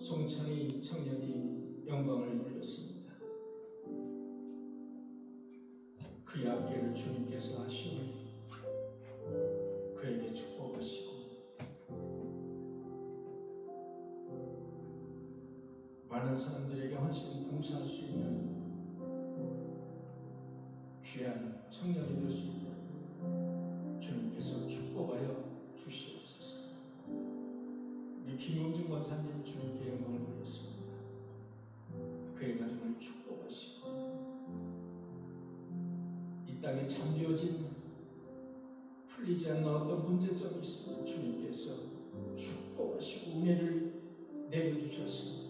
송천희 청년이 영광을 돌렸습니다. 그의 앞길을 주님께서 하시오니 그에게 축복하시고 많은 사람들에게 헌신 봉사할 수 있는 귀한 청년이 될 수 있도록 주님께서 축복하여 주시옵소서. 우리 김용준 권사님 주님께 영광을 돌렸습니다. 그의 가정을 축복하시고 이 땅에 잠겨진 풀리지 않는 어떤 문제점이 있으면 주님께서 축복하시고 은혜를 내려주셔서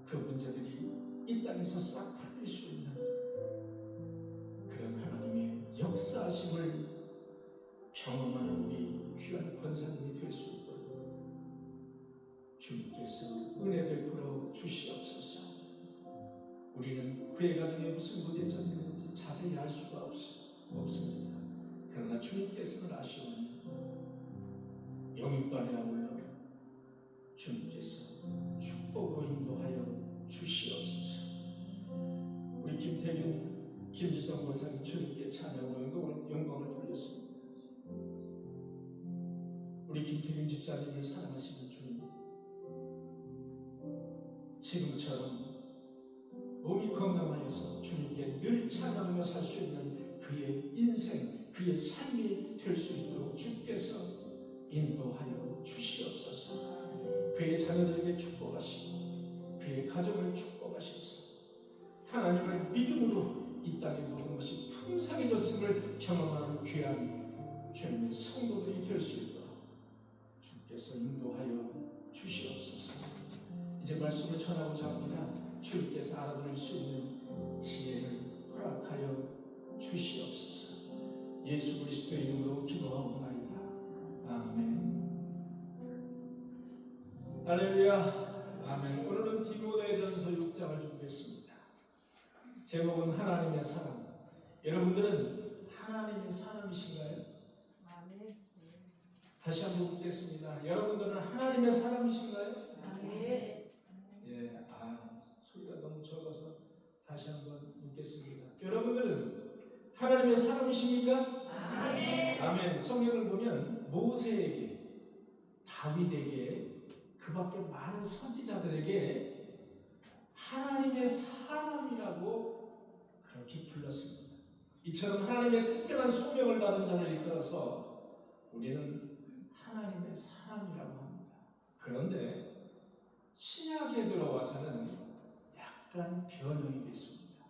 그 문제들이 이 땅에서 싹 풀릴 수 있는 그런 하나님의 역사하심을 경험하는 우리 귀한 권사님이 될 수 있도록 주님께서 은혜 베풀어 주시옵소서. 우리는 그의 가정에 무슨 문제점이 있는지 자세히 알 수가 없습니다. 그러나 주님께서는 아시오니 영육간에 아울러 주님께서 축복으로 인도하여 주시옵소서. 우리 김태균, 김지성 권사님 주님께 찬양으로 영광을 돌렸습니다. 우리 김태균 집사님을 사랑하시는 주님, 지금처럼 몸이 건강하여서 주님께 늘 찬양하며 살 수 있는 그의 인생, 그의 삶이 될 수 있도록 주께서 인도하여 주시옵소서. 그의 자녀들에게 축복하시고 그의 가정을 축복하셔서 하나님을 믿음으로 이 땅의 모든 것이 풍성해졌음을 경험하는 귀한 주님의 성도들이 될 수 있도록 주께서 인도하여 주시옵소서. 이제 말씀을 전하고자 합니다. 주님께서 알아들을 수 있는 지혜를 허락하여 주시옵소서. 예수 그리스도의 이름으로 기도하옵나이다. 아멘. 할렐루야. 아멘. 오늘은 디모데전서 6장을 준비했습니다. 제목은 하나님의 사랑. 여러분들은 하나님의 사람이신가요? 아멘. 다시 한번 묻겠습니다. 여러분들은 하나님의 사람이신가요? 아멘. 예, 소리가 너무 적어서 다시 한번 묻겠습니다. 여러분들은 하나님의 사람이십니까? 아멘. 아멘. 성경을 보면 모세에게, 다윗에게, 그 밖에 많은 선지자들에게 하나님의 사람이라고 그렇게 불렀습니다. 이처럼 하나님의 특별한 소명을 받은 자를 이끌어서 우리는 하나님의 사람이라고 합니다. 그런데 신약에 들어와서는 약간 변형이 됐습니다.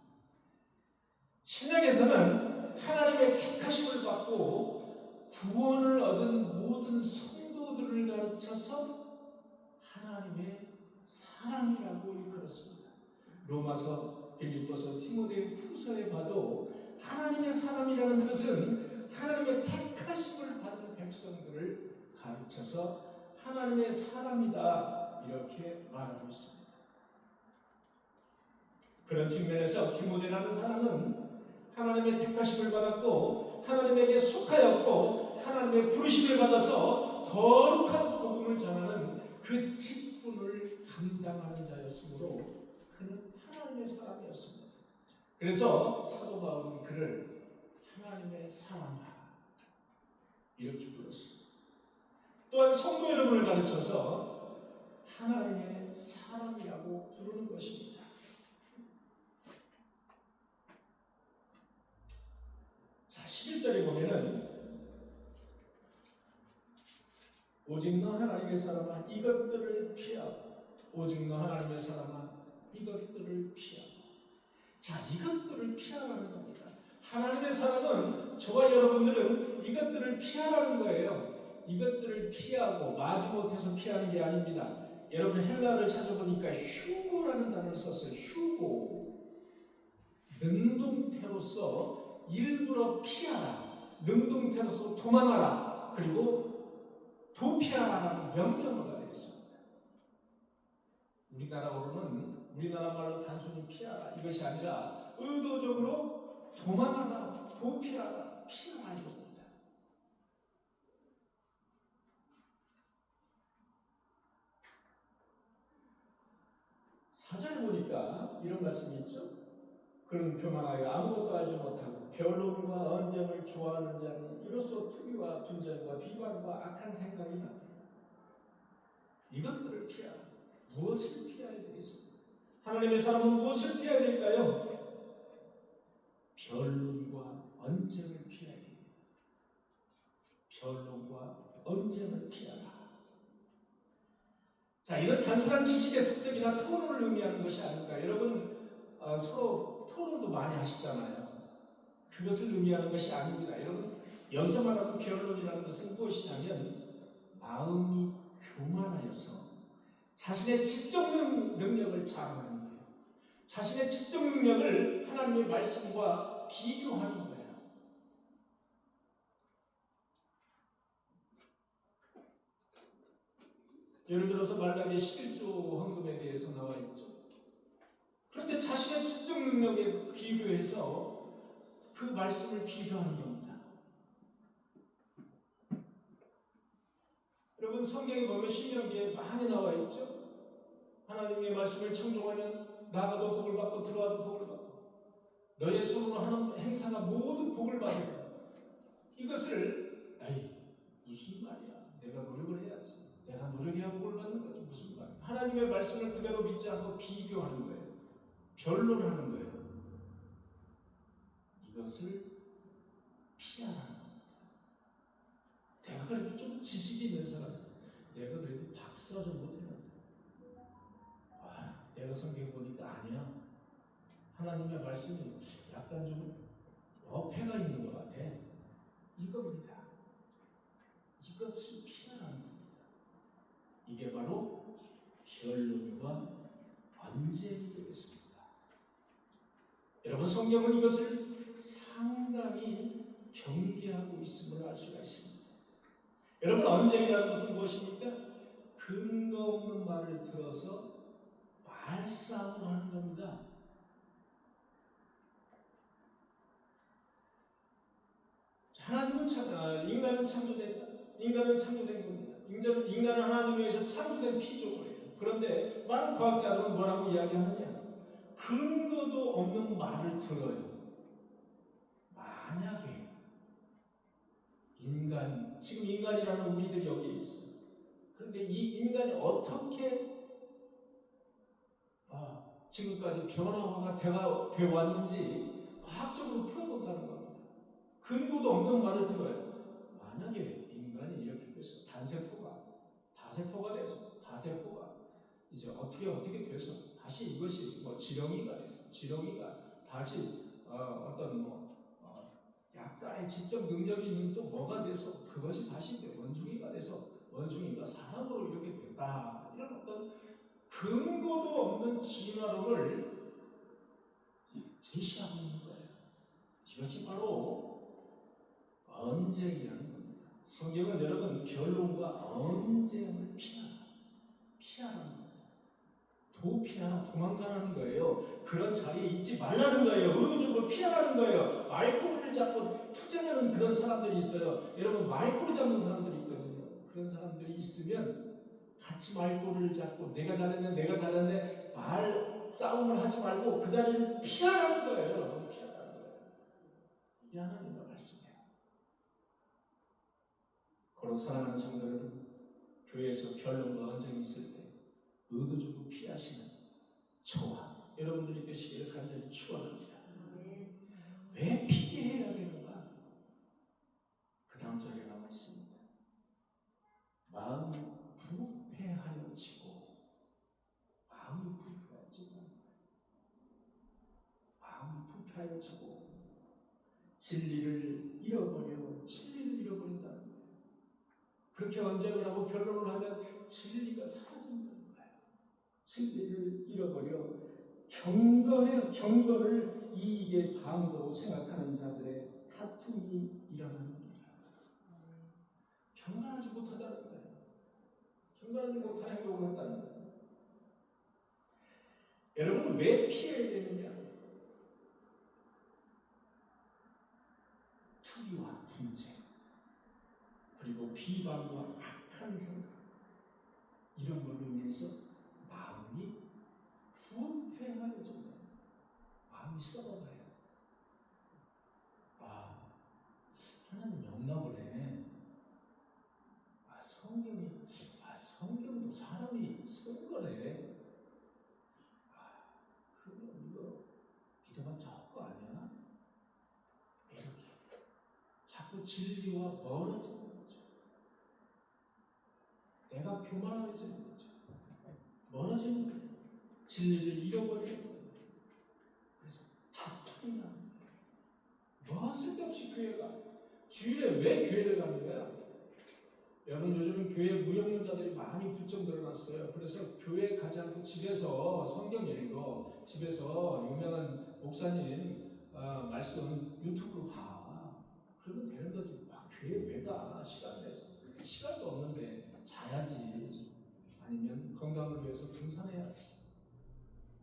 신약에서는 하나님의 택하심을 받고 구원을 얻은 모든 성도들을 가르쳐서 하나님의 사람이라고 일컬었습니다. 로마서, 빌립보서, 디모데 후서에 봐도 하나님의 사람이라는 뜻은 하나님의 택하심을 받은 백성들을 가르쳐서 하나님의 사람이다 이렇게 말하고 있습니다. 그런 측면에서 디모데라는 사람은 하나님의 택하심을 받았고 하나님에게 속하였고 하나님의 부르심을 받아서 거룩한 복음을 전하는 그 직분을 감당하는 자였으므로 그는 하나님의 사람이었습니다. 그래서 사도 바울은 그를 하나님의 사람이라 이렇게 불렀습니다. 또한 성도 여러분을 가르쳐서 하나님의 사람이라고 부르는 것입니다. 자, 11절에 보면은 오직 너 하나님의 사람아 이것들을 피하고, 오직 너 하나님의 사람아 이것들을 피하고. 자, 이것들을 피하라는 겁니다. 하나님의 사람은 저와 여러분들은 이것들을 피하라는 거예요. 이것들을 피하고 마지못해서 피하는 게 아닙니다. 여러분 헬라어를 찾아보니까 휴고라는 단어를 썼어요. 휴고. 능동태로서 일부러 피하라, 능동태로서 도망하라, 그리고 도피하라는 명령어가 되어 있습니다. 우리나라 말로 단순히 피하라 이것이 아니라 의도적으로 도망하라, 도피하라, 피하라 이겁니다. 4절에 보니까 이런 말씀이 있죠. 그런 교만하여 아무것도 알지 못하고 변론과 언쟁을 좋아하는 자는 이로써 투기와 분쟁과 비방과 악한 생각이 납니다. 이것들을 피하라. 무엇을 피해야 되겠습니까? 하나님의 사람은 무엇을 피해야 될까요? 변론과 언쟁을 피해야 됩니다. 변론과 언쟁을 피하라. 자, 이건 단순한 지식의 습득이나 토론을 의미하는 것이 아닙니다. 여러분 서로 토론도 많이 하시잖아요. 그것을 의미하는 것이 아닙니다. 여러분 여기서 말하는 변론이라는 것은 무엇이냐면 마음이 교만하여서 자신의 지적 능력을 자랑하는 거예요. 자신의 지적 능력을 하나님의 말씀과 비교하는 거예요. 예를 들어서 말라기 11조 헌금에 대해서 나와 있죠. 그런데 자신의 지적 능력에 비교해서 그 말씀을 비교하는 겁니다. 여러분 성경에 보면 신명기에 많이 나와 있죠. 하나님의 말씀을 청종하면 나가도 복을 받고 들어와도 복을 받고 너의 손으로 하는 행사가 모두 복을 받으라. 이것을 무슨 말이야? 내가 노력을 해야지. 내가 노력해야 복을 받는 거지. 무슨 말이야? 하나님의 말씀을 그대로 믿지 않고 비교하는 거예요. 변론하는 거예요. 이것을 피하라는 겁니다. 내가 그래도 좀 지식이 있는 사람, 내가 그래도 박사 정도 되는데, 내가 성경 보니까 아니야. 하나님의 말씀이 약간 좀 어폐가 있는 것 같아. 이겁니다. 이것을 피하라는 겁니다. 이게 바로 변론과 언쟁이 되겠습니다. 여러분 성경은 이것을 상당히 경계하고 있음을 알 수가 있습니다. 여러분 언쟁이라는 것은 무엇입니까? 근거 없는 말을 들어서 말싸움을 하는 겁니다. 하나님은 인간은 창조됐다. 인간은 창조된 겁니다. 인간은 하나님에 의해서 창조된 피조물이에요. 그런데 많은 과학자들은 뭐라고 이야기하느냐? 근거도 없는 말을 들어요. 만약에 지금 인간이라는 우리들이 여기에 있어요. 그런데 이 인간이 어떻게 지금까지 변화가 되어 왔는지 과학적으로 풀어본다는 겁니다. 근거도 없는 말을 들어요. 만약에 인간이 이렇게 돼서 다세포가 돼서 다세포가 이제 어떻게 돼서 다시 이것이 지렁이가 돼서 지렁이가 다시 약간의 지적 능력이 있는 또 뭐가 돼서 그것이 다시 원숭이가 돼서 원숭이가 사람으로 이렇게 됐다. 이런 어떤 근거도 없는 진화론을 제시하고 있는 거예요. 이것이 바로 언쟁이라는 겁니다. 성경은 여러분 변론과 언쟁을 피하라는 거예요. 도피하라, 도망가라는 거예요. 그런 자리에 있지 말라는 거예요. 의도적으로 피하라는 거예요. 말꼬리를 잡고 투쟁하는 그런 사람들이 있어요. 여러분 말꼬리 잡는 사람들이 있거든요. 그런 사람들이 있으면 같이 말꼬리를 잡고 내가 잘했는데 말 싸움을 하지 말고 그 자리를 피하라는 거예요. 피하라는 거예요. 이게 하나님의 말씀이에요. 고로 사랑하는 성도 여러분, 교회에서 변론과 언쟁이 있을 때 의도적으로 피하시는 저와 여러분들이 되시기를 간절히 축원합니다. 왜 피해야 되는가? 그 다음 절에 나와 있습니다. 마음이 부패하여지고 진리를 잃어버린다는 거예요. 그렇게 언쟁을 하고 변론을 하면 진리가 사라진다는 거예요. 진리를 잃어버려 경건을 이익의 방도로 생각하는 자들의 다툼이 일어나는 거예요. 경건하지 못하다는 거예요. 경건하지 못한 행동을 한다는 거예요. 여러분 왜 피해야 되느냐? 투기와 분쟁 그리고 비방과 악한 생각 이런 걸로 인해서 마음이 부패하여진다. 마음이 썩어가요. 하나님 영나 보네. 성경도 사람이 쓴 거래. 그러면 이거 믿어봤자 헛거 아니야? 이렇게 자꾸 진리와 멀어지는 거죠. 내가 교만해지는 거죠. 멀어지는 거예요. 진리를 잃어버리는 거예요. 그래서 다툼이 나는 거예요. 뭐 쓸데없이 교회가 주일에 왜 교회를 가는 거야? 여러분 요즘은 교회 무형론자들이 많이 부쩍 늘어났어요. 그래서 교회 가지 않고 집에서 성경 읽고 집에서 유명한 목사님 말씀 유튜브로 봐. 그러면 되는 거지. 막 교회 왜 가? 시간 내서. 시간도 없는데 자야지. 아니면 건강을 위해서 등산해야지.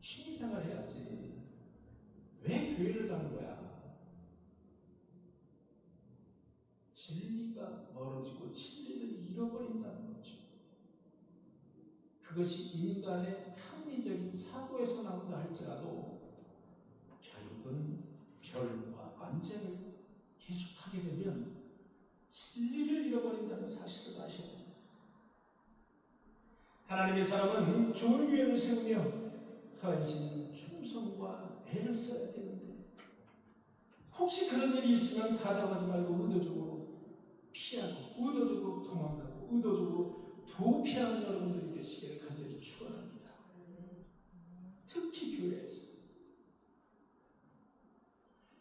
취미생활 해야지. 왜 교회를 가는 거야? 진리가 멀어지고 진리를 잃어버린다는 거죠. 그것이 인간의 합리적인 사고에서 나온다 할지라도 결국은 별과 관점을 계속하게 되면 진리를 잃어버린다는 사실을 아셔야 됩니다. 하나님의 사람은 좋은 교회를 세우며 헌신, 충성과 애를 써야 되는데 혹시 그런 일이 있으면 가담하지 말고 의도적으로 피하고 의도적으로 도망가고 의도적으로 도피하는 여러분들이 되시기를 간절히 축원합니다. 특히 교회에서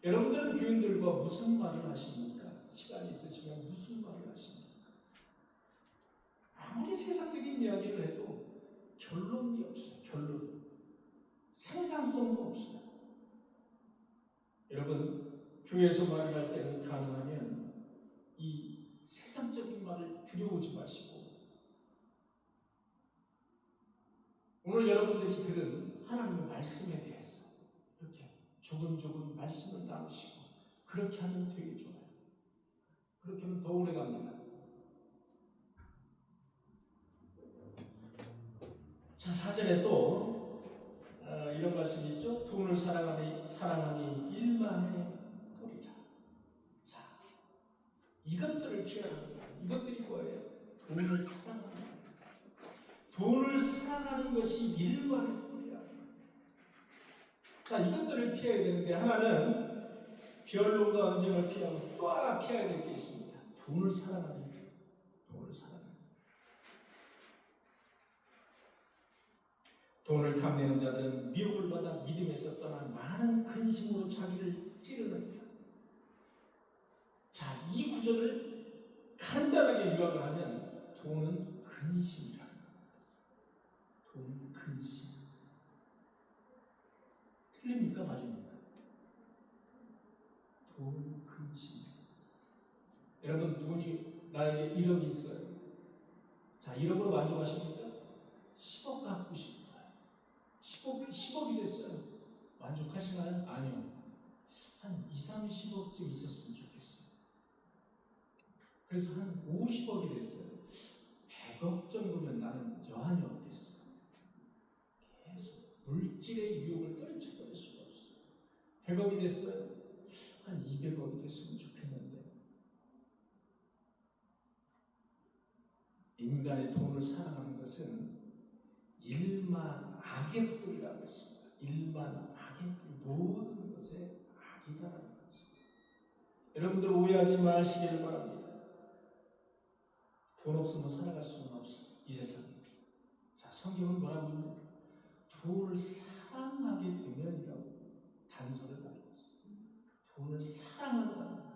여러분들은 교인들과 무슨 말을 하십니까? 시간이 있으시면 무슨 말을 하십니까? 아무리 세상적인 이야기를 해도 결론이 없어요. 결론. 생산성도 없어요. 여러분 교회에서 말을 할 때는 가능하면 이 세상적인 말을 들여오지 마시고 오늘 여러분들이 들은 하나님의 말씀에 대해서 이렇게 조금조금 말씀을 나누시고 그렇게 하면 되게 좋아요. 그렇게 하면 더 오래 갑니다. 자, 4절에 또 이런 말씀이 있죠. 돈을 사랑하니 일만의 도리라. 자, 이것들을 피하는 거예요. 이것들이 뭐예요? 돈을 사랑하는 거예요. 돈을 사랑하는 것이 일만의 도리라. 자, 이것들을 피해야 되는데 하나는 변론과 언쟁을 피하고 또 하나 피해야 될 게 있습니다. 돈을 사랑하는 거예요. 돈을 사랑하는 거예요. 돈을 탐내는 자들은 미혹을 받아 믿음에서 떠난 많은 근심으로 자기를 찌르는다. 자, 이 구절을 간단하게 요약을 하면 돈은 근심이라는 겁니다. 돈은 근심. 틀립니까? 맞습니까? 돈은 근심. 여러분 돈이 나에게 1억이 있어요. 자, 1억으로 만족하십니까? 10억 갖고 싶어요. 10억이 됐어요. 만족하시나요? 아니요. 한 2, 30억쯤 있었으면 좋겠어요. 그래서 한 50억이 됐어요. 100억 정도면 나는 여한이 없겠어. 계속 물질의 유혹을 떨쳐버릴 수가 없어요. 100억이 됐어요. 한 200억이 됐으면 좋겠는데 인간의 돈을 사랑하는 것은 일만 악의 뿌리라고 했습니다. 일만 악의 뿌리, 모든 것에 악이다라는 거죠. 여러분들 오해하지 마시길 바랍니다. 돈 없으면 살아갈 수는 없어요. 이 세상에. 자, 성경은 뭐라고 합니까? 돈을 사랑하게 되면이라고 단서를 달고 있어요. 돈을 사랑한다는 거예요.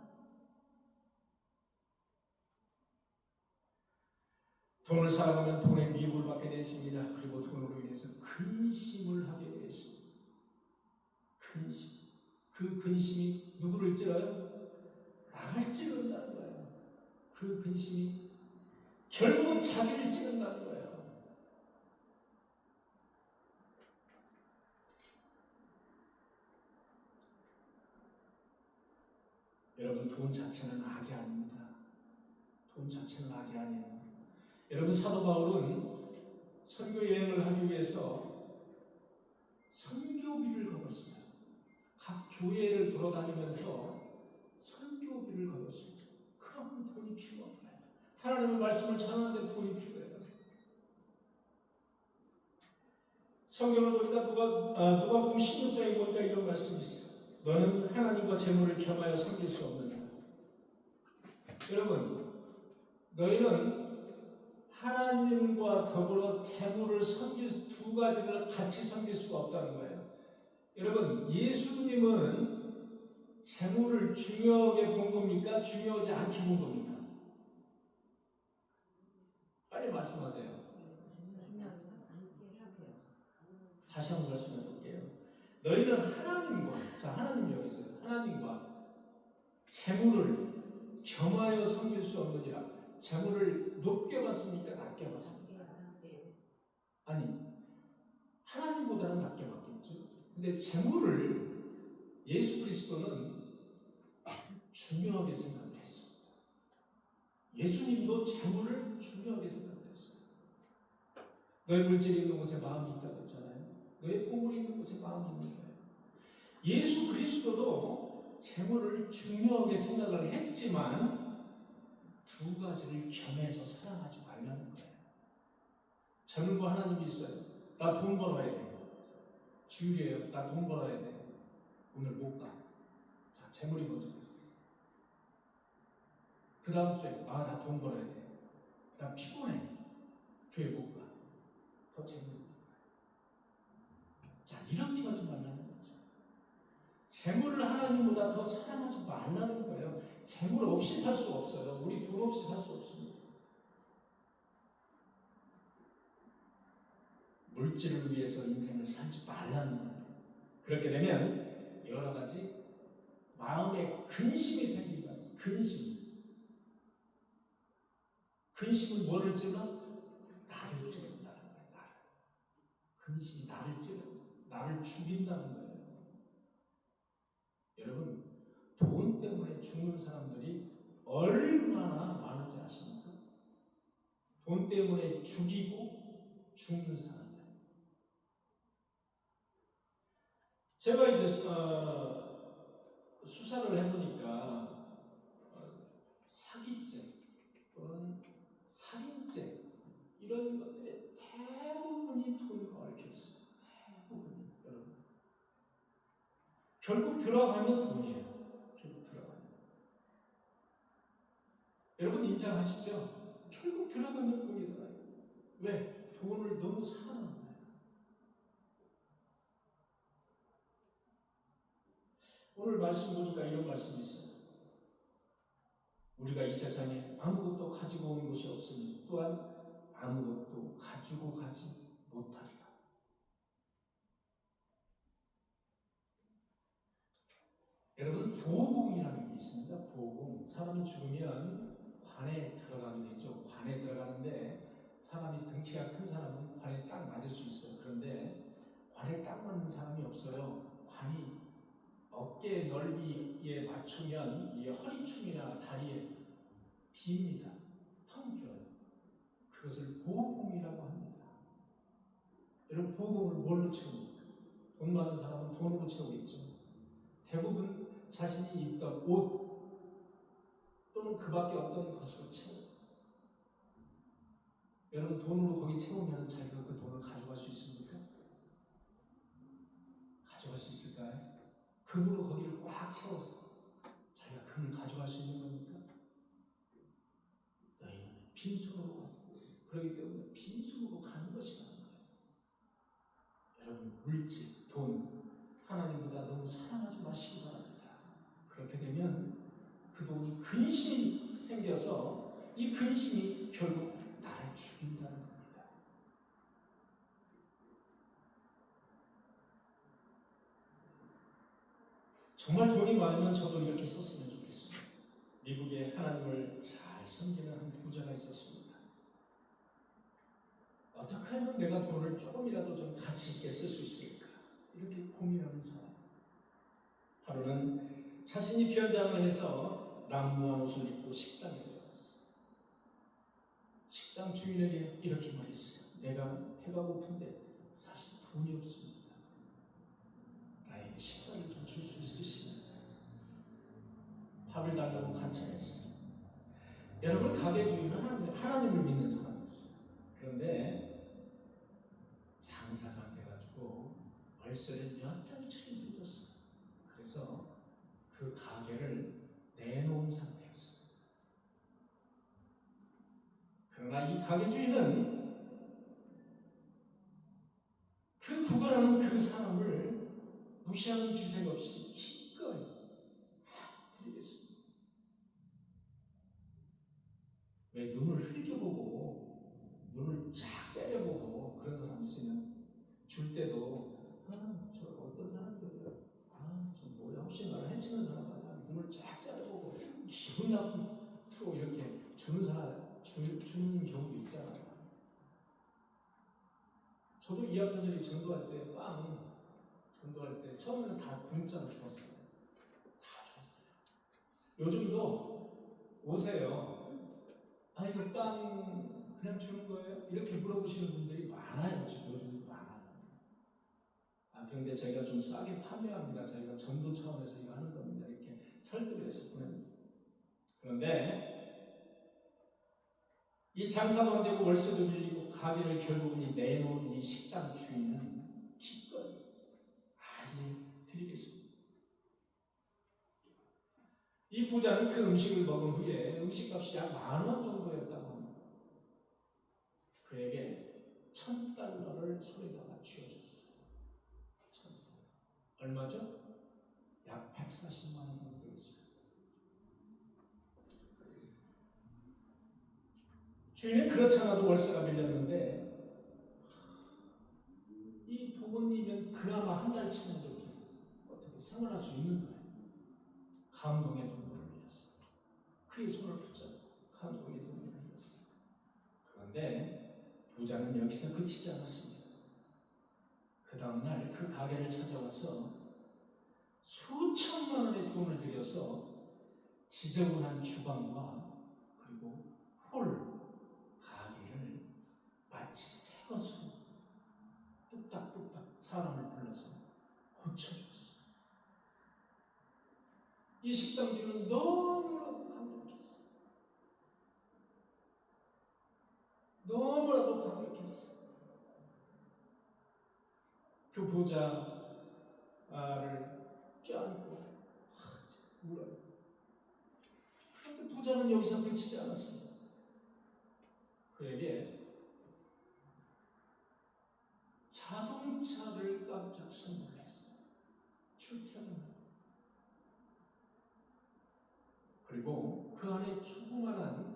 돈을 사랑하면 돈의 미혹을 받게 되어 있습니다. 그리고 돈으로 인해서 근심을 하게 되어 있습니다. 근심. 그 근심이 누구를 찔러요? 나를 찌른다는 거예요. 그 근심이 결국은 자기를 찌른다는 거예요. 여러분 돈 자체는 악이 아닙니다. 돈 자체는 악이 아니에요. 여러분 사도 바울은 선교 여행을 하기 위해서 교회를 돌아다니면서 선교비를 걷었습니다. 그럼 돈이 필요한 거예요. 하나님의 말씀을 전하는데 돈이 필요해요. 성경을 보니까 누가복음 16장에 보니까 이런 말씀이 있어요. 너는 하나님과 재물을 겸하여 섬길 수 없느냐. 여러분, 너희는 하나님과 더불어 재물을 섬길 두 가지를 같이 섬길 수가 없다는 거예요. 여러분, 예수님은 재물을 중요하게 본 겁니까? 중요하지 않게 본 겁니까? 빨리 말씀하세요. 다시 한번 말씀해 볼게요. 너희는 하나님 여기 있어요. 하나님과 재물을 겸하여 섬길 수 없느니라. 재물을 높게 받습니까? 낮게 받습니까? 아니, 하나님보다는 낮게 받겠죠. 근데 재물을 예수 그리스도는 중요하게 생각했습니다. 예수님도 재물을 중요하게 생각했어요. 너의 물질이 있는 곳에 마음이 있다고 했잖아요. 너의 보물이 있는 곳에 마음이 있는 거예요. 예수 그리스도도 재물을 중요하게 생각을 했지만 두 가지를 겸해서 사랑하지 말라는 거예요. 재물과 하나님이 있어요. 나 돈 벌어야 돼. 주일이에요. 나 돈 벌어야 돼. 오늘 못 가. 자, 재물이 먼저 있어요. 그 다음 주에 나 돈 벌어야 돼. 나 피곤해. 교회 못 가. 더 재물이. 자, 이렇게 하지 말라는 거죠. 재물을 하나님보다 더 사랑하지 말라는 거예요. 재물 없이 살 수 없어요. 우리 돈 없이 살 수 없습니다. 물질을 위해서 인생을 살지 말라는 거예요. 그렇게 되면 여러 가지 마음에 근심이 생긴다. 근심은 뭐를 찔러? 나를 찌른다는 거예요. 근심이 나를 찔러. 나를 죽인다는 거예요. 여러분, 돈 때문에 죽는 사람들이 얼마나 많은지 아십니까? 돈 때문에 죽이고 죽는 사람들. 제가 이제 수사를 해보니까 사기죄 또는 살인죄 이런 것들의 대부분이 돈과 얽혀 있어요. 대부분이. 여러분, 결국 들어가면 돈이에요. 결국 들어가면. 여러분 인정하시죠? 결국 들어가면 돈이 들어가요. 왜? 돈을 너무 사랑하는 거예요. 오늘 말씀 보니까 이런 말씀이 있어요. 우리가 이 세상에 아무것도 가지고 온 것이 없으니 또한 아무것도 가지고 가지 못하리라. 여러분, 보호공이라는 게 있습니다. 보호공. 사람이 죽으면 관에 들어가게 되죠. 관에 들어가는데 사람이 등치가 큰 사람은 관에 딱 맞을 수 있어요. 그런데 관에 딱 맞는 사람이 없어요. 관이 어깨 넓이에 맞추면 이 허리춤이나 다리에 빕니다. 텅 비어요. 그것을 보호공이라고 합니다. 여러분, 보호공을 뭘로 채웁니까? 돈 많은 사람은 돈으로 채우겠죠. 대부분 자신이 입던 옷 또는 그 밖에 어떤 것으로 채워요. 여러분, 돈으로 거기 채우면 자기가 그 돈을 가져갈 수 있습니까? 가져갈 수 있을까요? 금으로 거기를 꽉 채워서 자기가 금을 가져갈 수 있는 겁니까? 너희는 빈손으로 왔습니다. 그렇기 때문에 빈손으로 가는 것이라는 거예요. 여러분, 물질, 돈, 하나님보다 너무 사랑하지 마시기 바랍니다. 그렇게 되면 그 돈이 근심이 생겨서 이 근심이 결국 나를 죽인다는 겁니다. 정말 돈이 많으면 저도 이렇게 썼으면 좋겠습니다. 미국에 하나님을 잘 섬기는 한 부자가 있었습니다. 어떻게 하면 내가 돈을 조금이라도 좀 가치 있게 쓸 수 있을까? 이렇게 고민하는 사람. 하루는 자신이 변장을 해서 남무한 옷을 입고 식당에 들어갔어요. 식당 주인에게 이렇게 말했어요. 내가 배가 고픈데 사실 돈이 없습니다. 나에게 식사를 좀 줄 수 있으시겠습니까? 가게 주인은 하나님을 믿는 사람이었어요. 그런데 장사가 안 돼가지고 월세를 몇 달치 빌렸어요. 그래서 그 가게를 내놓은 상태였어요. 그러나 이 가게 주인은 그 구걸하는 그 사람을 무시하는 기색 없이 기꺼이 드리겠습니다. 왜 눈을 흘겨보고 눈을 쫙 째려보고 그런 사람 있으면 줄 때도 저 어떤 사람들은 저 뭐야 혹시 나를 해치는 사람 아니야? 눈을 쫙 째려보고 기분 나쁜 투로 이렇게 주는 사람 주는 경우도 있잖아요. 저도 이 앞에서 전도할 때 전도할 때 처음에는 다 공짜로 주었어요. 다 주었어요. 요즘도 오세요. 이거 빵 그냥 주는 거예요? 이렇게 물어보시는 분들이 많아요. 지금 요즘도 많아요. 그런데 저희가 좀 싸게 판매합니다. 저희가 전도 차원에서 이거 하는 겁니다. 이렇게 설득을 해서 보냅니다. 그런데 이 장사도 안 되고 월세도 빌리고 가게를 결국은 내놓은 이 식당 주인은 기꺼이 드리겠습니다. 이 부자는 그 음식을 먹은 후에 음식값이 약 10,000원 정도였다고 합니다. 그에게 $1,000를 손에다가 쥐어줬어요. $1,000. 얼마죠? 약 140만 원 정도 되겠어요. 주인은 그렇지 않아도 월세가 밀렸는데 이 부모님은 그나마 한 달치는 이렇게 어떻게 생활할 수 있는 거예요. 감동의 눈물을 흘렸어요. 그의 손을 붙잡고 감동의 눈물을 흘렸어요. 그런데 부자는 여기서 그치지 않았습니다. 그 다음날 그 가게를 찾아와서 수천만 원의 돈을 들여서 지저분한 주방과 그리고 홀, 가게를 마치 새 것으로 뚝딱뚝딱 사람을 불러서 고쳐줬어요. 이 식당주는 너무나도 감격했어요. 너무나도 감격했어요. 그 부자를 껴안고 울어요. 그런데 부자는 여기서 그치지 않았습니다. 그에게 자동차를 깜짝 선물했어요. 출퇴근. 그리고 그 안에 조그만한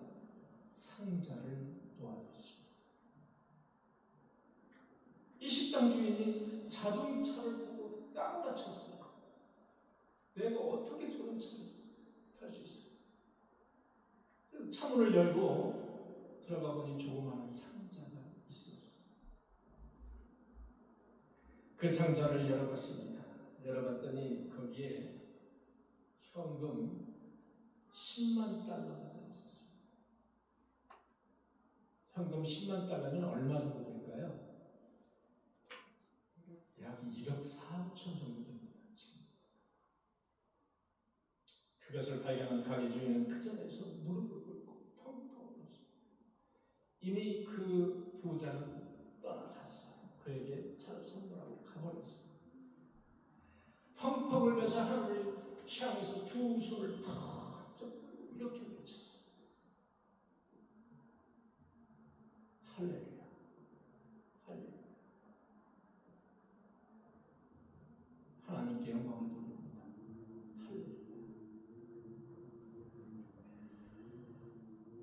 상자를 놓아뒀습니다. 이 식당 주인이 자동차를 보고 까무라쳤어요. 내가 어떻게 저런 차를 탈 수 있어? 그래서 차문을 열고 들어가 보니 조그마한 상자가 있었어요. 그 상자를 열어봤습니다. 열어봤더니 거기에 현금 10만 달러가 들어있었습니다. 현금 10만 달러면 얼마 정도 될까요? 약 1억 4천 정도 됩니다. 지금. 그것을 발견한 가게 주인은 그 자리에서 무릎을 꿇고 펑펑 울었습니다. 이미 그 부자는 떠나갔어요. 그에게 차를 선물하고 가버렸어요. 펑펑 울면서 하늘을 향해서 두 손을 퍽쩍 이렇게 외쳤어요. 할렐루야, 할렐루야. 하나님께 영광을 돌립니다. 할렐루야.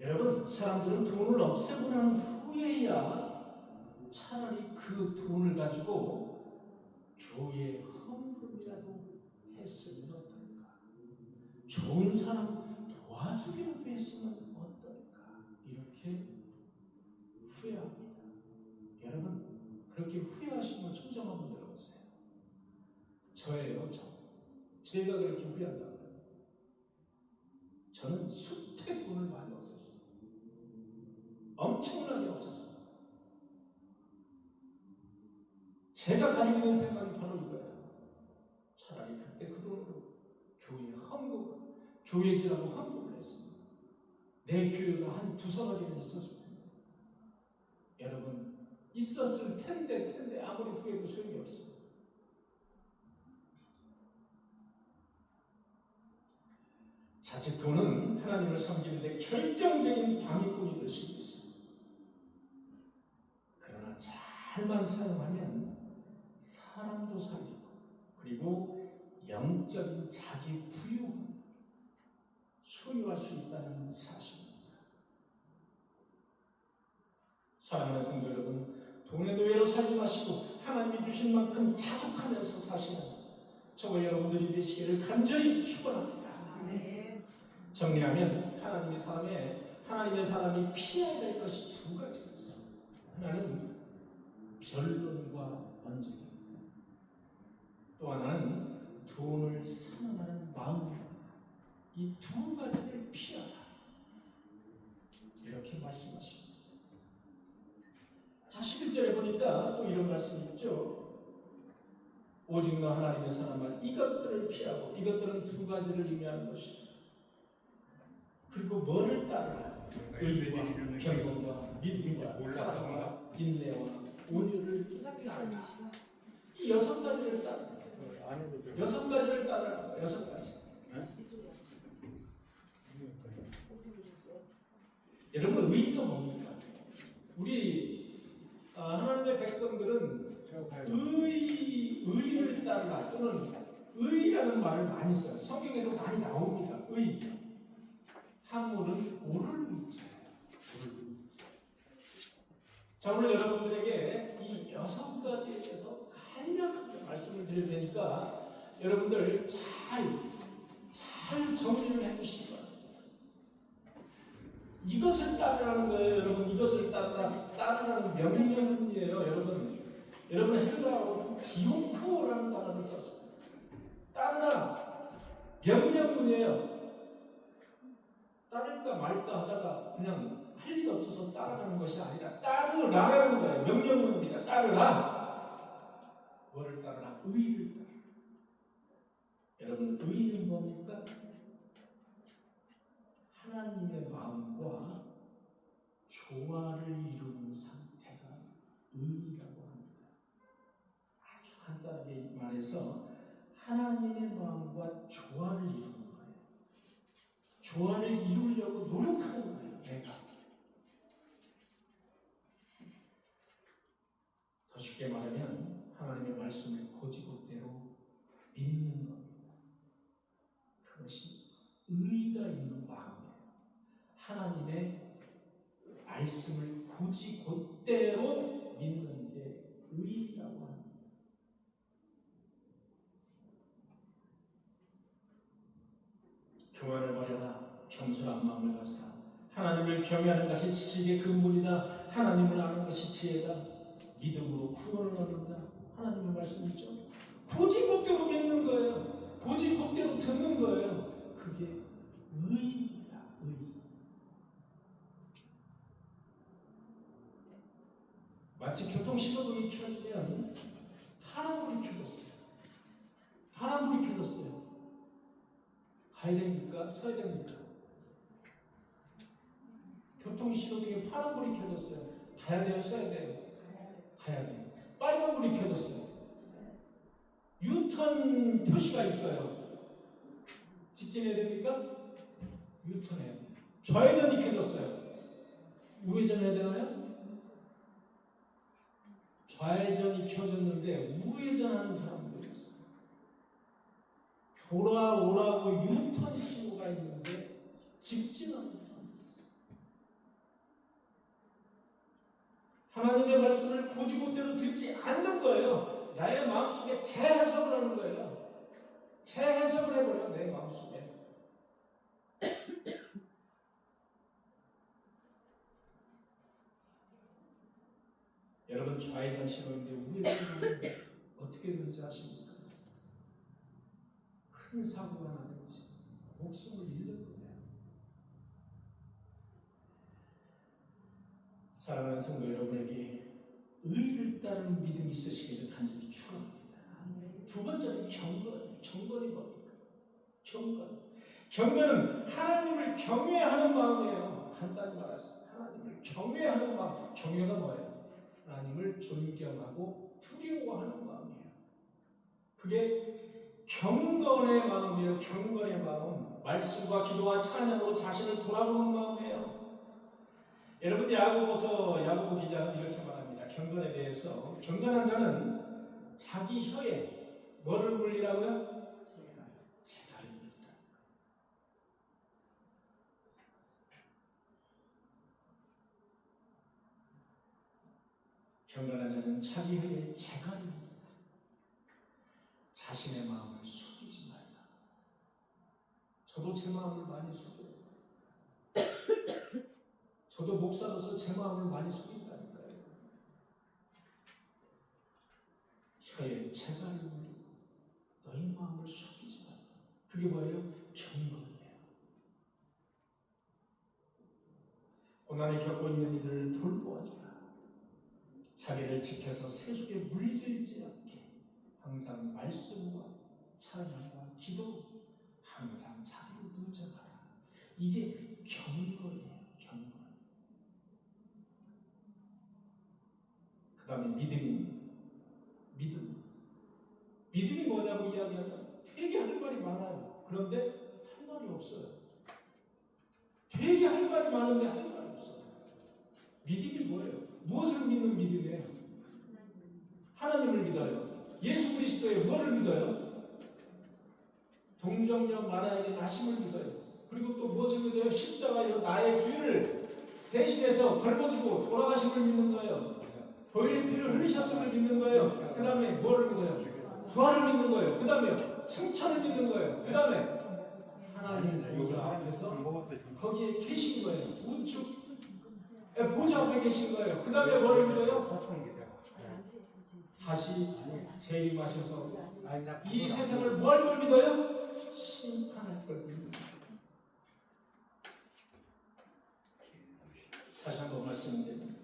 여러분, 사람들은 돈을 없애고 난 후에야 차라리 그 돈을 가지고 교회에 헌금이라도 했으면 어떨까? 좋은 사람 도와주기라도 했으면 어떨까? 이렇게 후회합니다. 여러분, 그렇게 후회하시는 손좀 한번 들어보세요. 저예요, 저. 제가 그렇게 후회한다고요. 저는 수태 돈을 많이 없었어요. 엄청나게 없었어요. 제가 가지고 있는 생각이 바로 이거예요. 차라리 그때 그 돈으로 교회 헌금, 교회지라고 헌금을 했습니다. 내 교회가 한 두서너 개는 있었을 텐데 여러분 있었을 텐데 아무리 후회도 소용이 없어요. 자칫 돈은 하나님을 섬기는데 결정적인 방해꾼이 될 수도 있어요. 그러나 잘만 사용하면 사람도 살리고 그리고 영적인 자기 부유 소유할 수 있다는 사실입니다. 사랑하는 성도 여러분, 돈의 노예로 살지 마시고 하나님이 주신 만큼 자족하면서 사시는 저와 여러분들이 되시기를 간절히 축원합니다. 정리하면 하나님의 사람이 피해야 될 것이 두 가지가 있어요. 하나는 변론과 언쟁입니다. 또 하나는 돈을 사랑하는 마음입니다. 이 두 가지를 피하라. 이렇게 말씀하십니다. 자, 11절에 보니까 또 이런 말씀이 있죠. 오직 너 하나님의 사람아 이것들을 피하고 이것들은 두 가지를 의미하는 것이죠. 그리고 뭐를 따르라? 의와 경건과 믿음과 사랑과 인내와 온유를 따르라. 이 6가지를 따르라. 6가지를 따르라. 6가지. 여러분 의가 뭡니까? 우리 하나님의 백성들은 의를 따르라 또는 의라는 말을 많이 써요. 성경에도 많이 나옵니다. 의. 한문은 옳을 의자. 자, 오늘 여러분들에게 이 6가지에 대해서 간략하게 말씀을 드릴 테니까 여러분들 잘 정리를 해주시기 바랍니다. 이것을 따르라는 거예요. 여러분 이것을 따르라는 명령문이에요. 여러분 헬라어로 디오코라는 단어를 썼어요. 따르라 명령문이에요. 따를까 말까 하다가 그냥 할 일 없어서 따라가는 것이 아니라 따르라라는 거예요. 명령문입니다. 따르라. 뭐를 따르라? 의를 따르라. 여러분 의는 뭡니까? 하나님의 마음과 조화를 이루는 상태가 의라고 합니다. 아주 간단하게 말해서 하나님의 마음과 조화를 이루는 거예요. 조화를 이루려고 노력하는 거예요. 내가. 더 쉽게 말하면 하나님의 말씀을 고지고대로 믿는 겁니다. 그것이 의가 있는 마음이에요. 하나님의 말씀을 고지고대로 믿는 게 의라고 합니다. 교만을 버려라. 겸손한 마음을 가져라. 하나님을 경외하는 것이 지식의 근본이다. 하나님을 아는 것이 지혜다. 믿음으로 구원을 얻는다. 하나님의 말씀이죠. 고지고대로 믿는 거예요. 고지고대로 듣는 거예요. 그게 의입니다. 의. 마치 교통신호등이 켜지면 파란불이 켜졌어요. 파란불이 켜졌어요. 가야 됩니까? 서야 됩니까? 교통신호등에 파란불이 켜졌어요. 가야 돼요? 서야 돼요? 가야 돼요. 빨간불이 켜졌어요. 유턴 표시가 있어요. 직진해야 됩니까? 유턴해야 돼요. 좌회전이 켜졌어요. 우회전해야 되나요? 좌회전이 켜졌는데 우회전하는 사람들이 있어요. 돌아오라고 유턴 신호가 있는데 직진하는 사람들이 있어요. 하나님의 말씀을 고지고대로 듣지 않는 거예요. 나의 마음속에 재해석을 하는 거예요. 재해석을 해버려 내 마음속에. 여러분 좌회전 신호인데 우회전하는데 어떻게 되는지 아십니까? 큰 사고가 나든지 목숨을 잃는 거예요. 사랑하는 성도 여러분에게 의를 따르는 믿음이 있으시기를 간절히 축원합니다. 두 번째는 경건. 경건이 뭡니까? 경건. 경건은 하나님을 경외하는 마음이에요. 간단히 말해서 하나님을 경외하는 마음. 경외가 뭐예요? 하나님을 존경하고 두려워하는 마음이에요. 그게 경건의 마음이에요. 경건의 마음. 말씀과 기도와 찬양으로 자신을 돌아보는 마음이에요. 여러분 야고보 기자는 이렇게 말합니다. 경건에 대해서 경건한 자는 자기 혀에 뭐를 물리라고요? 재갈을 물리라. 경건한 자는 자기 혀에 재갈을 물리라. 자신의 마음을 속이지 말라. 저도 제 마음을 많이 속여요. 저도 목사로서 제 마음을 많이 속인다니까요. 혀에 재갈을 물리고 너희 마음을 속이지 말라. 그게 뭐예요? 경건이에요. 고난을 겪고 있는 이들을 돌보아주라. 자기를 지켜서 세속에 물들지 않게 항상 말씀과 찬양과 기도, 항상 자기를 무장하라. 이게 경건이에요. 경건. 그 다음에 믿음이 뭐냐고 이야기하면 되게 할 말이 많아요. 그런데 할 말이 없어요. 되게 할 말이 많은데 할 말이 없어요. 믿음이 뭐예요? 무엇을 믿는 믿음이에요? 하나님을 믿어요. 예수 그리스도의 뭐를 믿어요? 동정녀 마리아에게 나심을 믿어요. 그리고 또 무엇을 믿어요? 십자가에서 나의 죄를 대신해서 걸머지고 돌아가심을 믿는 거예요. 보혈의 피를 흘리셨음을 믿는 거예요. 그 다음에 뭐를 믿어요? 부활을 믿는 거예요. 그 다음에 승천을 믿는 거예요. 그 다음에 하나님 보좌 앞에서 거기에 계신 거예요. 우측 보좌 앞에 계신 거예요. 그 다음에 뭐를 믿어요? 다시 재림하셔서 이 세상을 뭐 할 걸 믿어요? 심판할 걸 믿습니다. 다시 한번 말씀드립니다.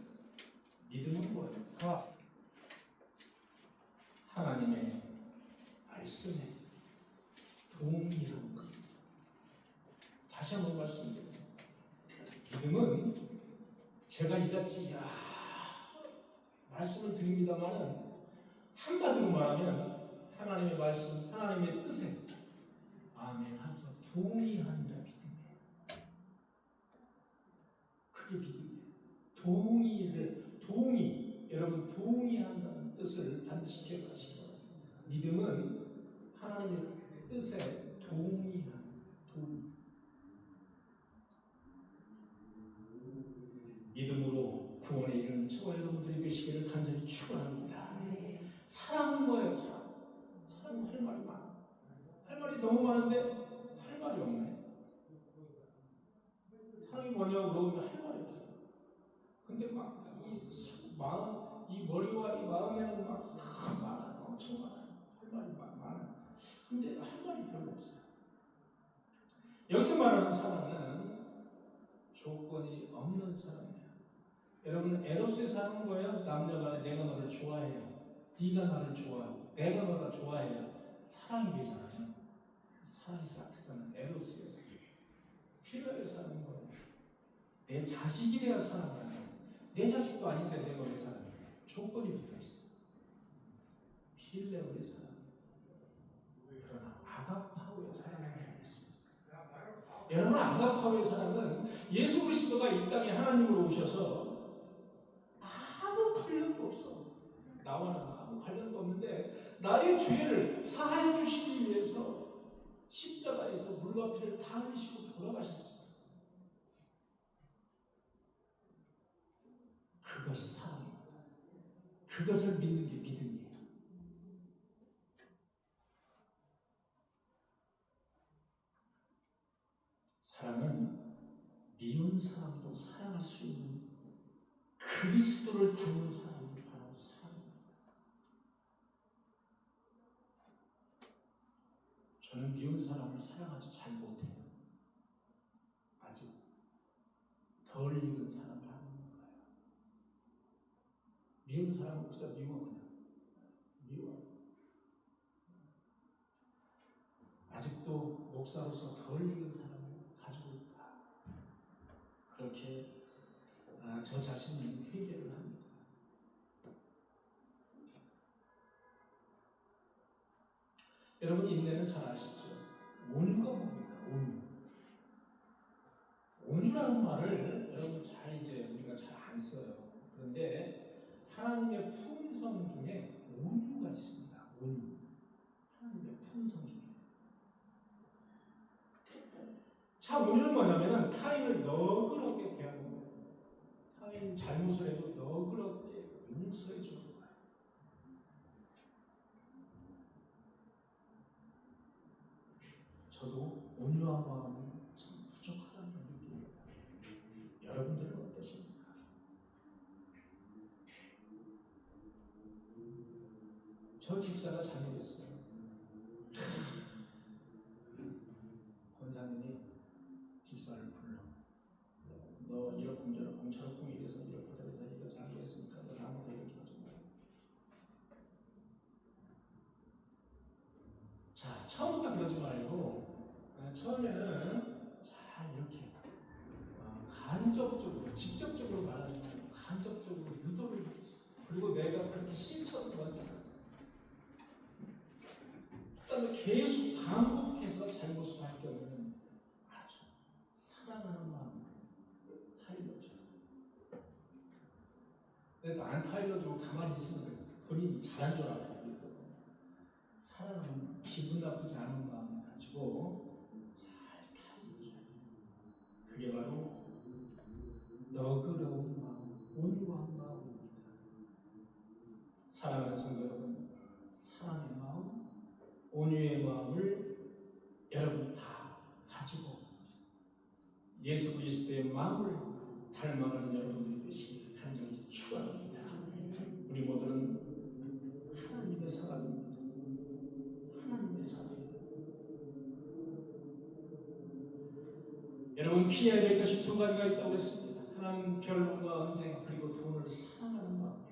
믿음은 뭐예요? 하나님의 말씀에 동의하는 것. 다시 한번 말씀드립니다. 믿음은 제가 이같이 말씀을 드립니다만은 한마디로 말하면 하나님의 말씀, 하나님의 뜻에 아멘 하면서 동의하는 게 믿음이에요. 그게 믿음이에요. 여러분 동의한다는 뜻을 반드시 기억하시기 바랍니다. 믿음은 하나님의 뜻에 동의하는 거예요. 믿음으로 구원에 이르는 저와 여러분들이 되시기를 간절히 축원합니다. 사랑은 뭐예요? 사랑은 할 말이 많아. 할 말이 너무 많은데 할 말이 없네. 사랑이 뭐냐고 물어보면 할 말이 없어. 근데 막 이 머리와 이 마음에는 막 많아요. 엄청 많아요. 할 말이 많아요. 근데 할 말이 별로 없어요. 여기서 말하는 사랑은 조건이 없는 사랑이에요. 여러분 에로스의 사랑은 뭐예요? 남녀간에 내가 너를 좋아해요. 네가 나를 좋아하고 내가 너를 좋아해요. 사랑이 되잖아요. 사랑이 싹트잖아요. 에로스의 사랑. 필요의 사랑은 뭐예요? 내 자식이 돼야 사랑하죠. 내 자식도 아닌데 내가 왜 사랑해? 조건이 붙어있어. 필레오의 사랑. 그러나 아가파오의 사랑은 있습니다. 여러분 아가파오의 사랑은 예수 그리스도가 이 땅에 하나님으로 오셔서 아무 관련도 없어. 나와는 아무 관련도 없는데 나의 죄를 사하여 주시기 위해서 십자가에서 물과 피를 다 흘리시고 돌아가셨습니다. 그것이 사랑입니다. 그것을 믿는 게 믿음이에요. 사랑은 미운 사람도 사랑할 수 있는 그리스도를 닮은 사람이 바로 사랑입니다. 저는 미운 사람을 사랑하지 잘 못해요. 아직 덜 익은 사람을 하는 거예요. 미운 사람은 그저 미워 그냥. 미워. 아직도 목사로서 덜 익은 사람을 가지고 있다. 그렇게 저 자신이 회개를 합니다. 여러분 인내는 잘 아시죠? 온유가 뭡니까? 온유. 온유라는 말을 여러분 잘 이제 우리가 잘 안 써요. 그런데 하나님의 품성 중에 온유가 있습니다. 온유. 하나님의 품성 중에. 자, 온유는 뭐냐면은 타인을 너그럽게 대하는 거예요. 타인이 잘못을 해도 너그럽게 용서해 주는 거예요. 저도 온유한 마음이 참 부족하다는 걸 느낍니다. 여러분들은 어떠십니까? 저 집사가 잘못했어요. 권사님이 집사를 불러. 너 이렇고 저렇고 저렇고 이래서 이렇고 저래서 이거 잘못했으니까 너 다음부터 이렇게 하지 마. 자, 처음부터 그러지 말고 처음에는 잘 이렇게 간접적으로, 직접적으로 말하지 말고 간접적으로 유도를 해주세요. 그리고 내가 그렇게 실천을 하지 않아요. 그다음에 계속 반복해서 잘못을 할 경우는 아주 사랑하는 마음으로 타일러줘요. 근데 안 타일러주고 가만히 있으면 본인이 잘한 줄 알아요. 사랑은 기분 나쁘지 않은 마음을 가지고 잘 타일러줘요. 그게 바로 너그러운 마음, 온유한 마음입니다. 사랑하는 성도 여러분, 사랑의 마음, 온유의 마음을 여러분 다 가지고 예수 그리스도의 마음을 닮아가는 여러분들이 되시기를 간절히 축원합니다. 우리 모두는 하나님의 사람입니다. 하나님의 사람입니다. 여러분 피해야 될 것이 두 가지가 있다고 했습니다. 하나님 결론과 언쟁, 그리고 돈을 사랑하는 마음.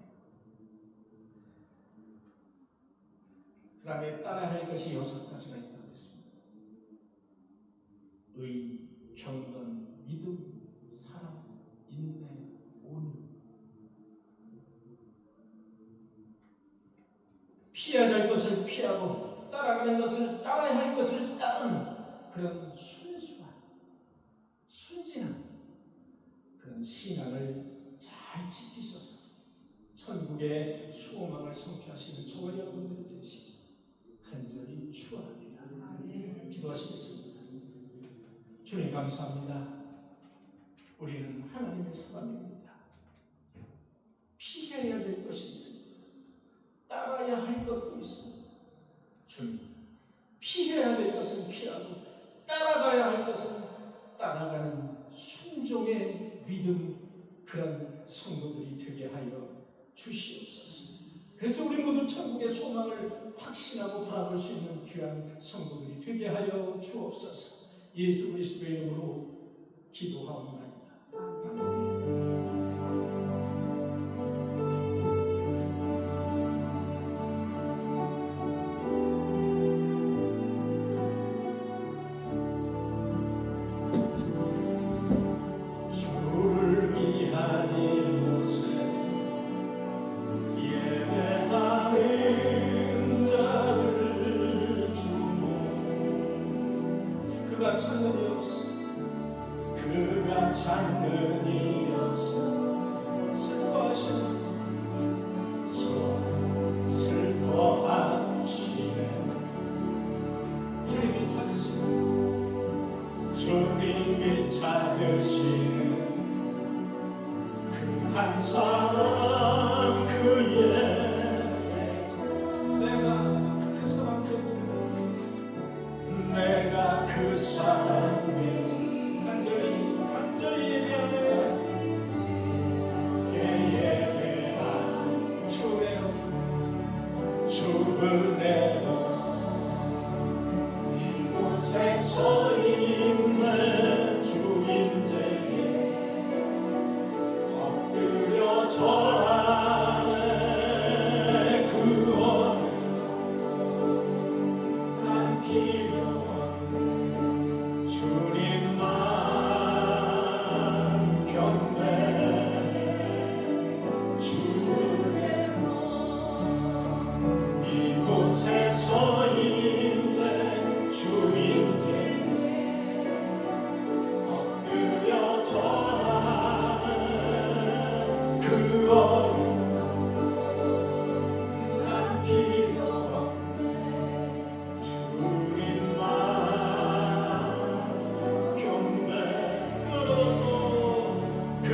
그 다음에 따라야 할 것이 6가지가 있다고 했습니다. 의, 경건, 믿음, 사랑, 인내, 온유. 피해야 될 것을 피하고 따라가는 것을 따라야 할 것을 따르는 그런 순수한, 순진한 그런 신앙을 잘 지키셔서 천국의 소망을 성취하시는 저와 여러분들이 되시길 간절히 축원합니다. 기도하시겠습니다. 주님 감사합니다. 우리는 하나님의 사람입니다. 피해야 될 것이 있습니다. 따라야 할 것도 있습니다. 주님, 피해야 될 것은 피하고 따라가야 할 것은 따라가는 순종의 믿음, 그런 성도들이 되게 하여 주시옵소서. 그래서 우리 모두 천국의 소망을 확신하고 바라볼 수 있는 귀한 성도들이 되게 하여 주옵소서. 예수 그리스도의 이름으로 기도하옵나이다. 주를 위한 이곳에 예배하는 자를 주모. 그가 찾는 이 없어. 그가 찾는 이 없어. 슬퍼하시네. 슬퍼하시네. 주님이 찾으시네. 주님이 찾으시는 그 한 사람, 그의 내가 그 사람 되고 내가 그 사람이 간절히 예배하며 예배한 주네요. 주 은혜로 이곳에 서 있는 주인들에게 엎드려 절하네. 그 어느 난 필요 주님만 난 필요 없네 주님만 경배하고 그